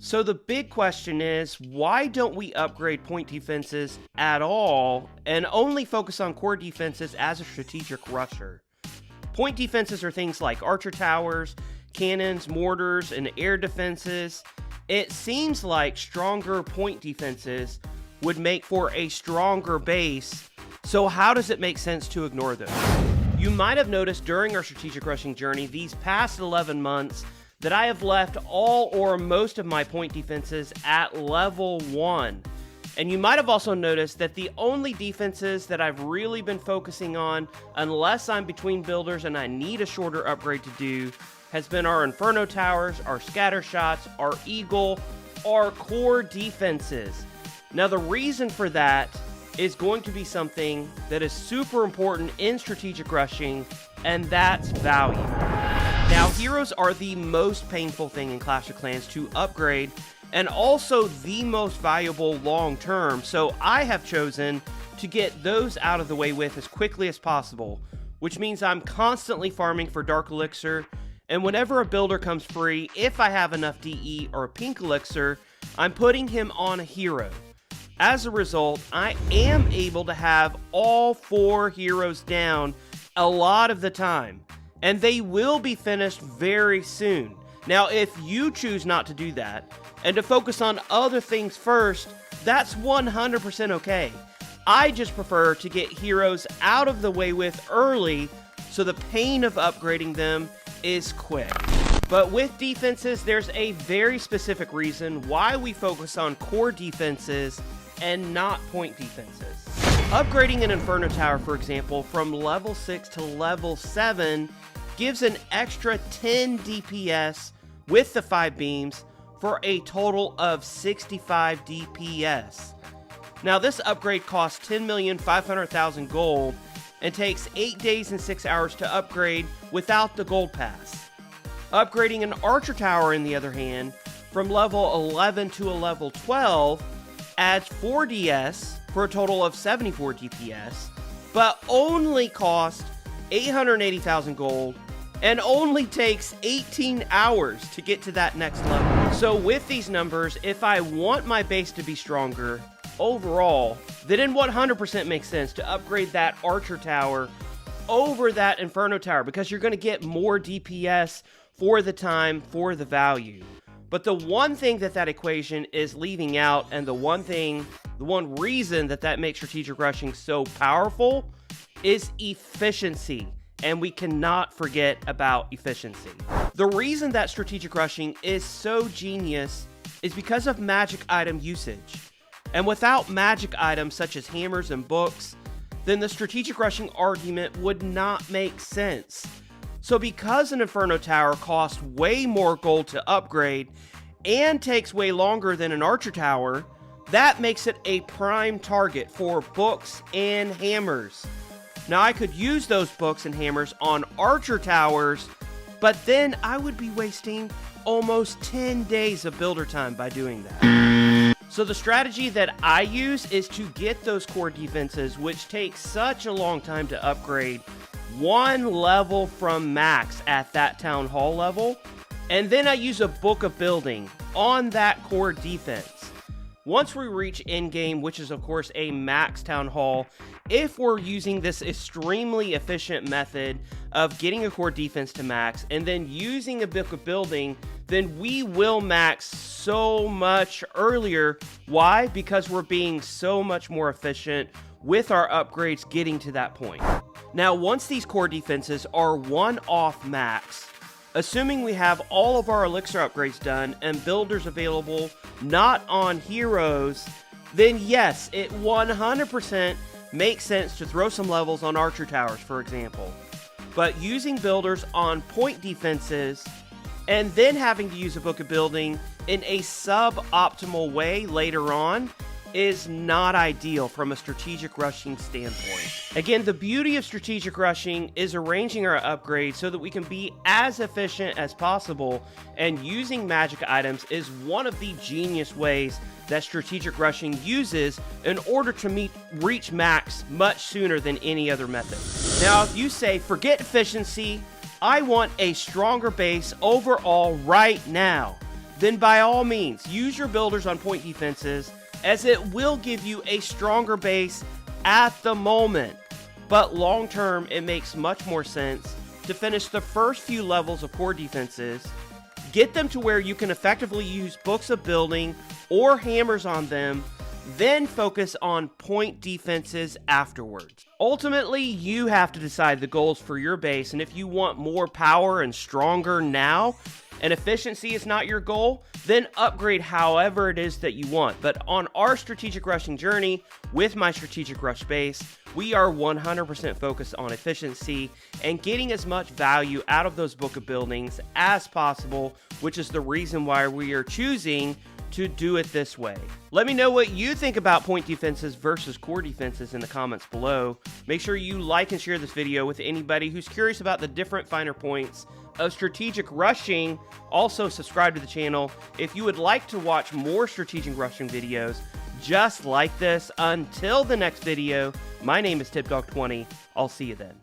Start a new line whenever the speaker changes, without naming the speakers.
So the big question is, why don't we upgrade point defenses at all and only focus on core defenses as a strategic rusher? Point defenses are things like archer towers, cannons, mortars, and air defenses. It seems like stronger point defenses would make for a stronger base, so how does it make sense to ignore those? You might have noticed during our strategic rushing journey these past 11 months that I have left all or most of my point defenses at level 1. And you might have also noticed that the only defenses that I've really been focusing on, unless I'm between builders and I need a shorter upgrade to do, has been our Inferno Towers, our Scatter Shots, our Eagle, our core defenses. Now the reason for that is going to be something that is super important in strategic rushing, and that's value. Now, heroes are the most painful thing in Clash of Clans to upgrade, and also the most valuable long term, so I have chosen to get those out of the way with as quickly as possible, which means I'm constantly farming for Dark Elixir, and whenever a builder comes free, if I have enough DE or Pink Elixir, I'm putting him on a hero. As a result, I am able to have all 4 heroes down a lot of the time, and they will be finished very soon. Now, if you choose not to do that, and to focus on other things first, that's 100% okay. I just prefer to get heroes out of the way with early, so the pain of upgrading them is quick. But with defenses, there's a very specific reason why we focus on core defenses and not point defenses. Upgrading an Inferno Tower, for example, from level 6 to level 7 gives an extra 10 DPS with the 5 beams for a total of 65 DPS. Now this upgrade costs 10,500,000 gold and takes 8 days and 6 hours to upgrade without the gold pass. Upgrading an Archer Tower, on the other hand, from level 11 to a level 12 adds 4 DS for a total of 74 DPS, but only costs 880,000 gold and only takes 18 hours to get to that next level. So with these numbers, if I want my base to be stronger overall, then it 100% makes sense to upgrade that Archer Tower over that Inferno Tower, because you're going to get more DPS for the time, for the value. But the one thing that equation is leaving out, and the one reason that makes strategic rushing so powerful, is efficiency. And we cannot forget about efficiency. The reason that strategic rushing is so genius is because of magic item usage. And without magic items such as hammers and books, then the strategic rushing argument would not make sense. So because an Inferno Tower costs way more gold to upgrade and takes way longer than an Archer Tower, that makes it a prime target for books and hammers. Now I could use those books and hammers on Archer Towers, but then I would be wasting almost 10 days of builder time by doing that. So the strategy that I use is to get those core defenses, which take such a long time to upgrade, 1 level from max at that Town Hall level, and then I use a Book of Building on that core defense. Once we reach in-game, which is of course a max Town Hall, if we're using this extremely efficient method of getting a core defense to max and then using a Book of Building, then we will max so much earlier. Why? Because we're being so much more efficient with our upgrades getting to that point. Now, once these core defenses are 1 off max, assuming we have all of our elixir upgrades done and builders available not on heroes, then yes, it 100% makes sense to throw some levels on Archer Towers, for example. But using builders on point defenses and then having to use a Book of Building in a suboptimal way later on is not ideal from a strategic rushing standpoint. Again, the beauty of strategic rushing is arranging our upgrades so that we can be as efficient as possible, and using magic items is one of the genius ways that strategic rushing uses in order to reach max much sooner than any other method. Now, if you say, forget efficiency, I want a stronger base overall right now, then by all means, use your builders on point defenses, as it will give you a stronger base at the moment. But long term, it makes much more sense to finish the first few levels of core defenses, get them to where you can effectively use books of building or hammers on them, then focus on point defenses afterwards. Ultimately, you have to decide the goals for your base, and if you want more power and stronger now, and efficiency is not your goal, then upgrade however it is that you want. But on our strategic rushing journey with my strategic rush base, we are 100% focused on efficiency and getting as much value out of those book of buildings as possible, which is the reason why we are choosing to do it this way. Let me know what you think about point defenses versus core defenses in the comments below. Make sure you like and share this video with anybody who's curious about the different finer points of strategic rushing. Also subscribe to the channel if you would like to watch more strategic rushing videos just like this. Until the next video, my name is TipDog20. I'll see you then.